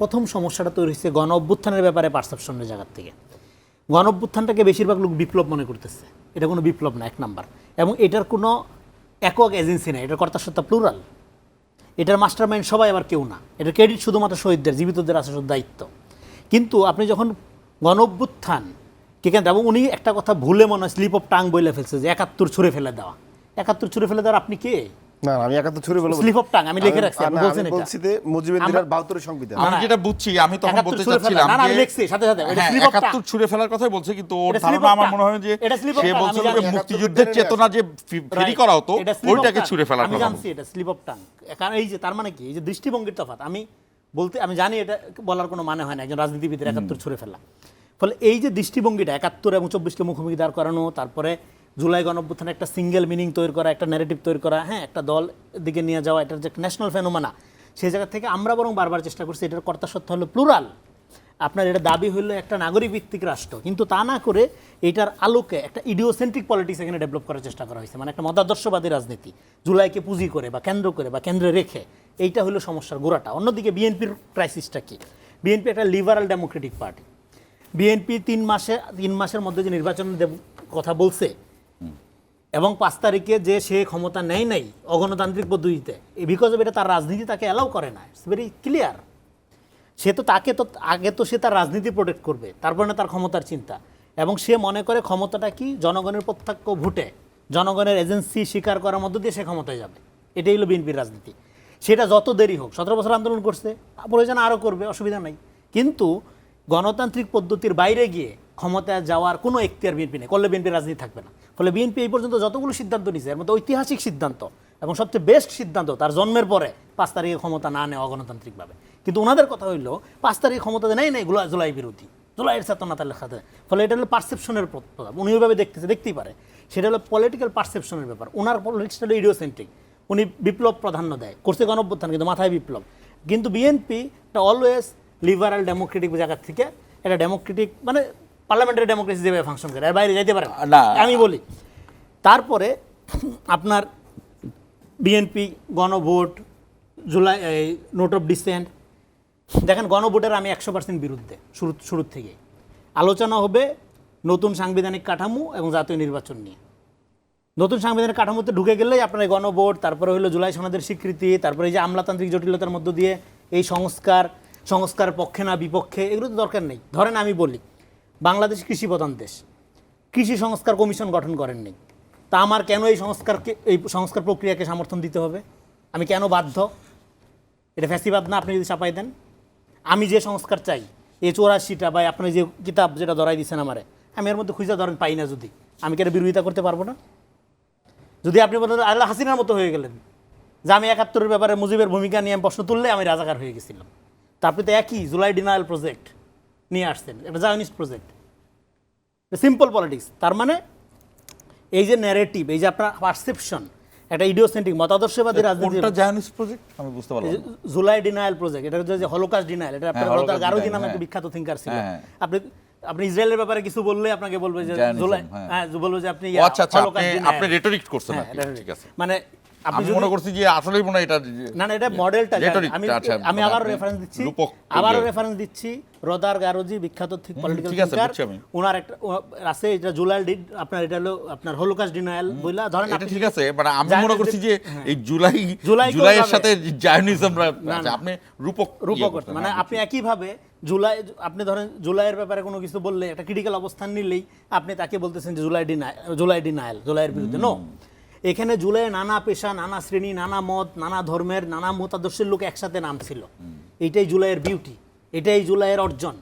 প্রথম সমস্যাটা তৈরি হয়েছে গণ অভ্যুত্থানের ব্যাপারে পারসেপশনের জায়গা থেকে। গণ অভ্যুত্থানটাকে বেশিরভাগ লোক বিপ্লব মনে করতেছে, এটা কোনো বিপ্লব না, এক নাম্বার। এবং এটার কোনো একক এজেন্সি না, এটার কর্তাসত্তা প্লুরাল, এটার মাস্টার মাইন্ড সবাই আবার কেউ না, এটার ক্রেডিট শুধুমাত্র শহীদদের, জীবিতদের আছে শুধু দায়িত্ব। কিন্তু আপনি যখন গণ অভ্যুত্থান কেন, এবং উনি একটা কথা ভুলে মনে হয় স্লিপ অফ টাং বলে ফেলছে যে ৭১ ছুঁড়ে ফেলে দেওয়া। ৭১ ছুঁড়ে ফেলে দেওয়ার আপনি কে? না আমি ৭১ ছুরি বলবো, স্লিপ অফ টাং আমি লিখে রাখছি, আপনি বলছেন এটা। বলছি যে মুজিবুদ্দিনের ৭২ সংবিধান। আমি যেটা বুঝছি, আমি তখন বলতে চাচ্ছিলাম না আমি লিখছি সাথে সাথে এটা স্লিপ অফ টাং। ৭১ ছুঁড়ে ফেলার কথাই বলছে, কিন্তু ওর এটা slip ধারণা of আমার tongue। মনে হয় যে এটা slip of সে tongue, বলছিল আমি যে জানি। মুক্তিযুদ্ধের চেতনা যে ফেরি করা হতো এটা slip of ওইটাকে tongue। ছুঁড়ে ফেলার আমি কথা জানছি এটা স্লিপ অফ টাং। কারণ এই যে তার মানে কি, এই যে দৃষ্টিভঙ্গির তফাৎ, আমি জানি এটা বলার কোনো মানে হয় না একজন রাজনীতিবিদের ৭১ ছুঁড়ে ফেলা। ফলে এই যে দৃষ্টিভঙ্গিটা ৭১ এবং ২৪কে মুখোমুখি দাঁড় করানো, তারপরে জুলাই গণঅভ্যুত্থানে একটা সিঙ্গেল মিনিং তৈরি করা, একটা ন্যারেটিভ তৈরি করা, হ্যাঁ, একটা দল দিকে নিয়ে যাওয়া, এটার যে ন্যাশনাল ফেনোমেনা, সেই জায়গা থেকে আমরা বরং বারবার চেষ্টা করছি এটার কর্তাসত্ত্ব হলো প্লুরাল। আপনার এটা দাবি হলো একটা নাগরিক ভিত্তিক রাষ্ট্র, কিন্তু তা না করে এটার আলোকে একটা ইডিওসেন্ট্রিক পলিটিক্স এখানে ডেভেলপ করার চেষ্টা করা হয়েছে, মানে একটা মতাদর্শবাদী রাজনীতি জুলাইকে পুঁজি করে বা কেন্দ্র করে বা কেন্দ্রে রেখে। এইটা হলো সমস্যার গোড়াটা। অন্যদিকে বিএনপির ক্রাইসিসটা কি? বিএনপি একটা লিবারাল ডেমোক্রেটিক পার্টি। বিএনপি ৩ মাসের মধ্যে যে নির্বাচনের কথা বলছে এবং ৫ তারিখে যে সে ক্ষমতা নেয় নাই অগণতান্ত্রিক পদ্ধতিতে, বিকজ অফ এটা তার রাজনীতি তাকে অ্যালাউ করে না। It's very clear. সে তো আগে তো সে তার রাজনীতি প্রোটেক্ট করবে, তারপরে না তার ক্ষমতার চিন্তা। এবং সে মনে করে ক্ষমতাটা কি জনগণের প্রত্যক্ষ ভোটে, জনগণের এজেন্সি স্বীকার করার মধ্য দিয়ে সে ক্ষমতায় যাবে। এটাই হলো বিএনপির রাজনীতি। সেটা যত দেরি হোক, ১৭ বছর আন্দোলন করছে, প্রয়োজন আরও করবে, অসুবিধা নাই। কিন্তু গণতান্ত্রিক পদ্ধতির বাইরে গিয়ে ক্ষমতায় যাওয়ার কোনো এখতিয়ার বিএনপি নেই, করলে বিএনপির রাজনীতি থাকবে না। ফলে বিএনপি এই পর্যন্ত যতগুলো সিদ্ধান্ত নিয়েছে এর মধ্যে ঐতিহাসিক সিদ্ধান্ত এবং সবচেয়ে বেস্ট সিদ্ধান্ত তার জন্মের পরে ৫ তারিখে ক্ষমতা না নেওয়া গণতান্ত্রিকভাবে। কিন্তু ওনাদের কথা হইলো ৫ তারিখে ক্ষমতা নেই নাই, জুলাই বিরোধী, জুলাইয়ের চেতনা তার লেখাতে। ফলে এটা হলো পারসেপশনের প্রভাব। উনি ওইভাবে দেখতেই পারে, সেটা হলো পলিটিক্যাল পারসেপশনের ব্যাপার। ওনার পলিটিক্সটা হলো ইডিওসেন্ট্রিক। উনি বিপ্লব প্রাধান্য দেয়, করছে গণঅভ্যুত্থান, কিন্তু মাথায় বিপ্লব। কিন্তু বিএনপি এটা অলওয়েজ লিবারাল ডেমোক্রেটিক জায়গা থেকে এটা ডেমোক্রেটিক, মানে পার্লামেন্টারি ডেমোক্রেসি যেভাবে ফাংশন করে এর বাইরে যাইতে পারে না, আমি বলি। তারপরে আপনার বিএনপি গণভোট, জুলাই নোট অফ ডিসেন্ট, দেখেন গণভোটের আমি ১০০% বিরুদ্ধে শুরুর থেকে। আলোচনা হবে নতুন সাংবিধানিক কাঠামো এবং জাতীয় নির্বাচন নিয়ে। নতুন সাংবিধানিক কাঠামোতে ঢুকে গেলেই আপনার এই গণভোট, তারপরে হলো জুলাই সনদের স্বীকৃতি, তারপরে এই যে আমলাতান্ত্রিক জটিলতার মধ্য দিয়ে এই সংস্কার পক্ষে না বিপক্ষে, এগুলো তো দরকার নেই। ধরেন আমি বলি বাংলাদেশ কৃষি প্রধান দেশ, কৃষি সংস্কার কমিশন গঠন করেননি, তা আমার কেন এই সংস্কার প্রক্রিয়াকে সমর্থন দিতে হবে? আমি কেন বাধ্য? এটা ফ্যাসিবাদ না? আপনি যদি চাপাই দেন, আমি যে সংস্কার চাই এই ৮৪টা বা আপনি যে কিতাব যেটা ধরাই দিচ্ছেন আমারে, আমি এর মধ্যে খুঁজে ধরেন পাই না, যদি আমি কেন বিরোধিতা করতে পারবো না? যদি আপনি বলেন আল্লাহ হাসিনার মতো হয়ে গেলেন যে আমি ৭১-এর ব্যাপারে মুজিবের ভূমিকা নিয়ে আমি প্রশ্ন তুললে আমি রাজাকার হয়ে গেছিলাম, তা আপনি তো একই জুলাই ডিনায়াল প্রজেক্ট নিয়ে আসছেন, একটা জায়নিস্ট প্রজেক্ট, সিম্পল পলিটিক্স। তার মানে এই যে ন্যারেটিভ, এই যে আপনার পারসেপশন, একটা ইডিওসেন্ট্রিক মতাদর্শবাদী রাজনীতি। আমি বুঝতে পারলাম জুলাই ডিনায়াল প্রজেক্ট, এটা যে হলোকাস্ট ডিনায়াল, এটা আপনার গারোজি নামে একটা বিখ্যাত থিঙ্কার ছিল। আপনি ইসরায়েলের ব্যাপারে কিছু বললে আপনাকে বলবে যে জুলাই, হ্যাঁ বলবে যে আপনি আপনি রেটরিক করছেন। ঠিক আছে, মানে আমি মনে করছি যে আসলেই মনে এটা না এটা মডেলটা। আমি আবার রেফারেন্স দিচ্ছি রদার গারোজি, বিখ্যাত পলিটিক্যাল থিঙ্কার। ওনার একটা আছে, এটা জুলাই আপনার, এটা হলো আপনার হলোকাস্ট ডিনায়াল বইলা ধরেন। এটা ঠিক আছে, মানে আমি মনে করছি যে এই জুলাইয়ের সাথে জায়নিজম আপনি রূপক, মানে আপনি একইভাবে জুলাই, আপনি ধরেন জুলাইয়ের ব্যাপারে কোনো কিছু বললে, একটা ক্রিটিক্যাল অবস্থান নিলেই আপনি তাকে বলতেছেন যে জুলাই ডিনায়াল, জুলাইয়ের বিরুদ্ধে। নো, এখানে জুলাই নানা পেশা, নানা শ্রেণী, নানা মত, নানা ধর্মের, নানা মতাদর্শের লোক একসাথে নাম ছিল। এইটাই জুলাইয়ের বিউটি, এটাই জুলাইয়ের অর্জন।